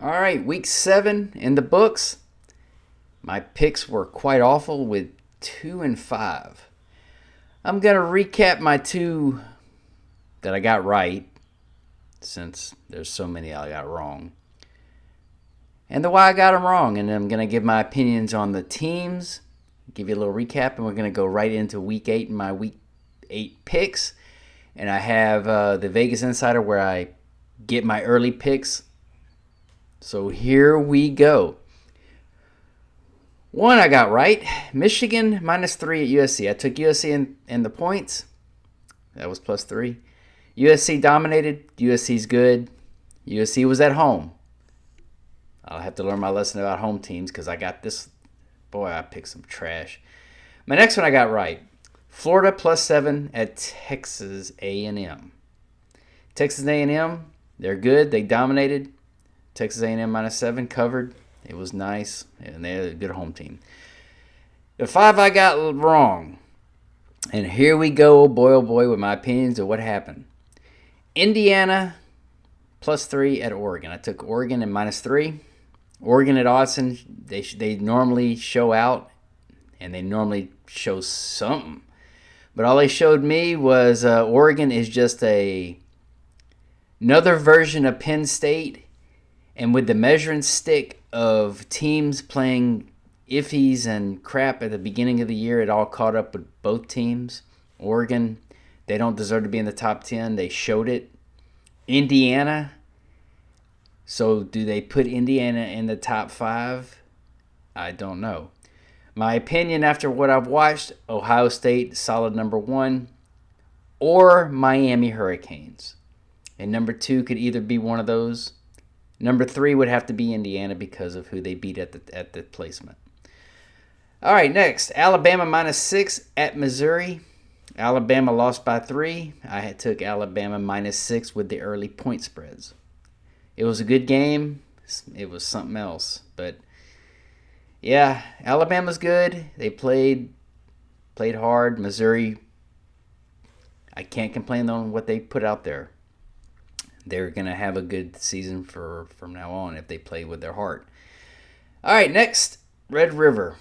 All right, week 7 in the books. My picks were quite awful with 2 and 5. I'm going to recap my 2 that I got right, since there's so many I got wrong, and the why I got them wrong. And then I'm going to give my opinions on the teams, give you a little recap, and we're going to go right into week 8 and my week 8 picks. And I have the Vegas Insider where I get my early picks. So here we go. 1 I got right. Michigan -3 at USC. I took USC in the points. That was +3. USC dominated. USC's good. USC was at home. I'll have to learn my lesson about home teams because I got this. Boy, I picked some trash. My next one I got right. Florida +7 at Texas A&M. Texas A&M, they're good. They dominated. Texas A&M -7 covered. It was nice, and they're a good home team. The 5 I got wrong. And here we go, oh boy, with my opinions of what happened. Indiana +3 at Oregon. I took Oregon at -3. Oregon at Austin, they normally show out, and they normally show something. But all they showed me was Oregon is just another version of Penn State. And with the measuring stick of teams playing iffies and crap at the beginning of the year, it all caught up with both teams. Oregon, they don't deserve to be in the top 10. They showed it. Indiana, so do they put Indiana in the top 5? I don't know. My opinion after what I've watched, Ohio State, solid number 1, or Miami Hurricanes. And number 2 could either be one of those. Number 3 would have to be Indiana because of who they beat at the placement. All right, next. Alabama -6 at Missouri. Alabama lost by 3. I took Alabama -6 with the early point spreads. It was a good game. It was something else. But, yeah, Alabama's good. They played hard. Missouri, I can't complain on what they put out there. They're going to have a good season from now on if they play with their heart. All right, next, Red River.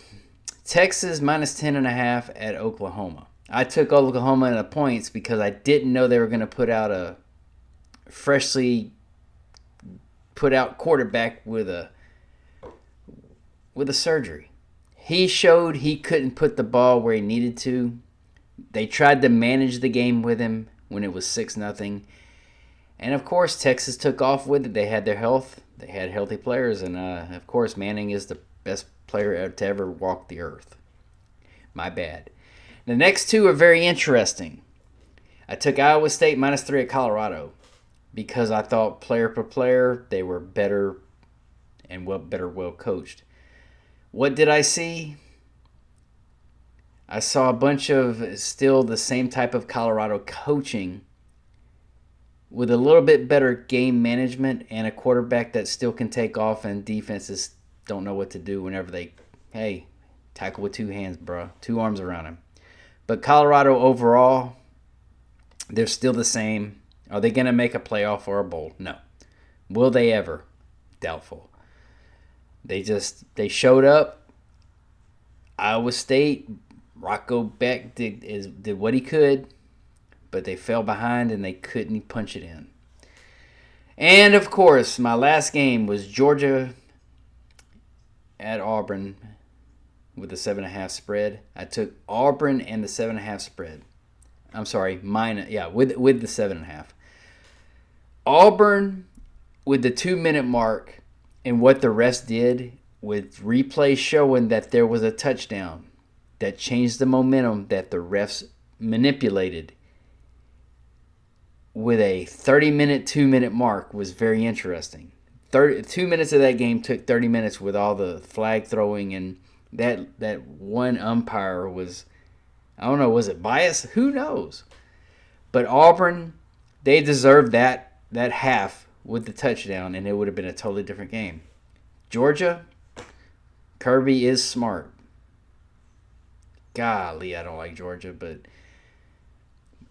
Texas -10.5 at Oklahoma. I took Oklahoma in the points because I didn't know they were going to put out a freshly put out quarterback with a surgery. He showed he couldn't put the ball where he needed to. They tried to manage the game with him when it was 6-0. And, of course, Texas took off with it. They had their health. They had healthy players. And, of course, Manning is the best player to ever walk the earth. My bad. The next 2 are very interesting. I took Iowa State -3 at Colorado because I thought player per player they were better and well coached. What did I see? I saw a bunch of still the same type of Colorado coaching with a little bit better game management and a quarterback that still can take off, and defenses don't know what to do whenever hey, tackle with 2 hands, bro. 2 arms around him. But Colorado overall, they're still the same. Are they going to make a playoff or a bowl? No. Will they ever? Doubtful. They showed up. Iowa State, Rocco Beck did what he could, but they fell behind and they couldn't punch it in. And, of course, my last game was Georgia at Auburn with the 7.5 spread. I took Auburn and the 7.5 spread. I'm sorry, with the 7.5. Auburn with the 2-minute mark and what the rest did with replay showing that there was a touchdown that changed the momentum that the refs manipulated with a 30-minute, 2-minute mark was very interesting. 2 minutes of that game took 30 minutes with all the flag throwing, and that one umpire was, I don't know, was it biased? Who knows? But Auburn, they deserved that half with the touchdown, and it would have been a totally different game. Georgia, Kirby is smart. Golly, I don't like Georgia, but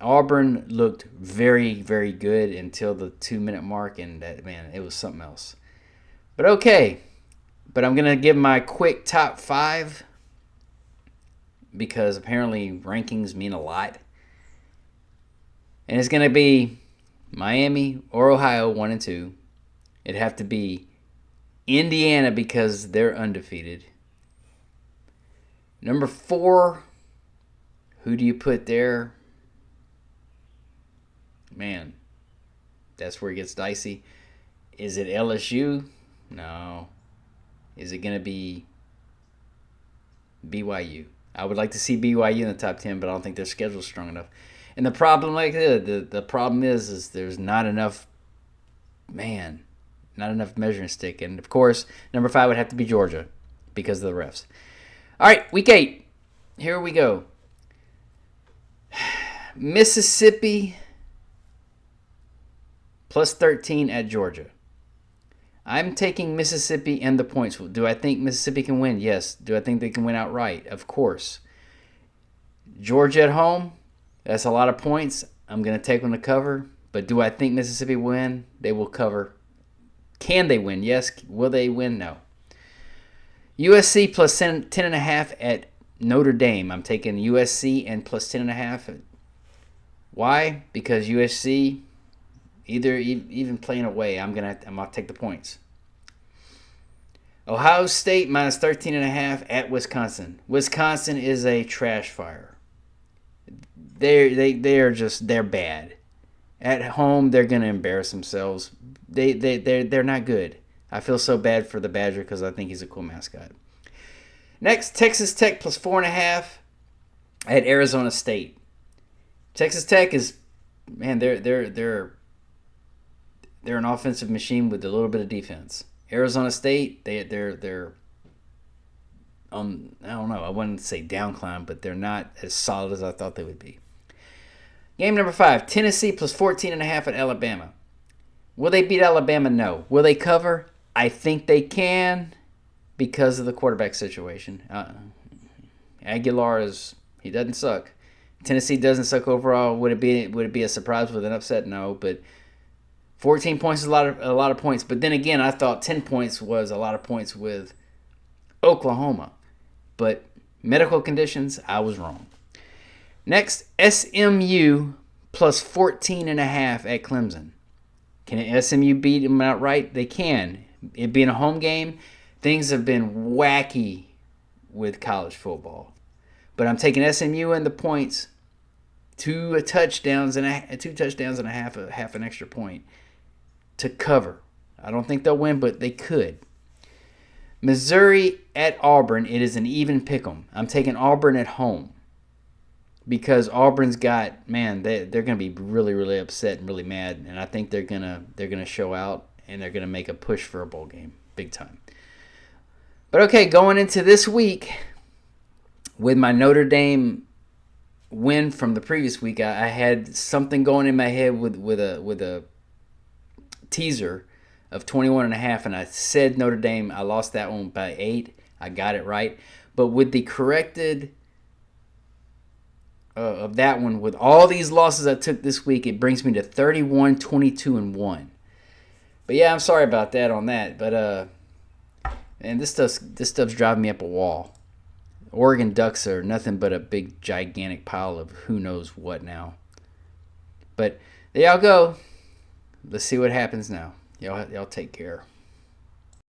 Auburn looked very, very good until the 2-minute mark, and that, man, it was something else. But okay. But I'm going to give my quick top 5 because apparently rankings mean a lot. And it's going to be Miami or Ohio 1 and 2. It'd have to be Indiana because they're undefeated. Number 4, who do you put there? Man, that's where it gets dicey. Is it LSU? No. Is it going to be BYU? I would like to see BYU in the top 10, but I don't think their schedule's strong enough. And the problem, the problem is there's not enough, not enough measuring stick. And of course, number 5 would have to be Georgia because of the refs. All right, week 8. Here we go. Mississippi plus 13 at Georgia. I'm taking Mississippi and the points. Do I think Mississippi can win? Yes. Do I think they can win outright? Of course. Georgia at home, that's a lot of points. I'm going to take them to cover. But do I think Mississippi win? They will cover. Can they win? Yes. Will they win? No. USC plus 10.5 at Notre Dame. I'm taking USC and plus 10.5. Why? Because USC, even playing away, I'm gonna take the points. Ohio State minus 13.5 at Wisconsin. Wisconsin is a trash fire. They're bad. At home, they're gonna embarrass themselves. They're not good. I feel so bad for the Badger because I think he's a cool mascot. Next, Texas Tech plus 4.5 at Arizona State. Texas Tech is, man, they're an offensive machine with a little bit of defense. Arizona State, they're I don't know, I wouldn't say downclimb, but they're not as solid as I thought they would be. Game number 5, Tennessee plus 14.5 at Alabama. Will they beat Alabama? No. Will they cover? I think they can because of the quarterback situation. Aguilar he doesn't suck. Tennessee doesn't suck overall. Would it be a surprise with an upset? No, but 14 points is a lot of points. But then again, I thought 10 points was a lot of points with Oklahoma. But medical conditions, I was wrong. Next, SMU plus 14.5 at Clemson. Can SMU beat them outright? They can. It being a home game, things have been wacky with college football. But I'm taking SMU and the points, 2 touchdowns and a half an extra point to cover. I don't think they'll win, but they could. Missouri at Auburn, it is an even pick'em. I'm taking Auburn at home because Auburn's got, they're going to be really, really upset and really mad, and I think they're gonna show out and they're gonna make a push for a bowl game, big time. But okay, going into this week with my Notre Dame win from the previous week, I had something going in my head with a teaser of 21.5, and I said Notre Dame. I lost that one by 8. I got it right, but with the corrected of that one, with all these losses I took this week, it brings me to 31, 22, and 1. But yeah, I'm sorry about that on that. But and this stuff's driving me up a wall. Oregon Ducks are nothing but a big gigantic pile of who knows what now. But there y'all go. Let's see what happens now. Y'all take care.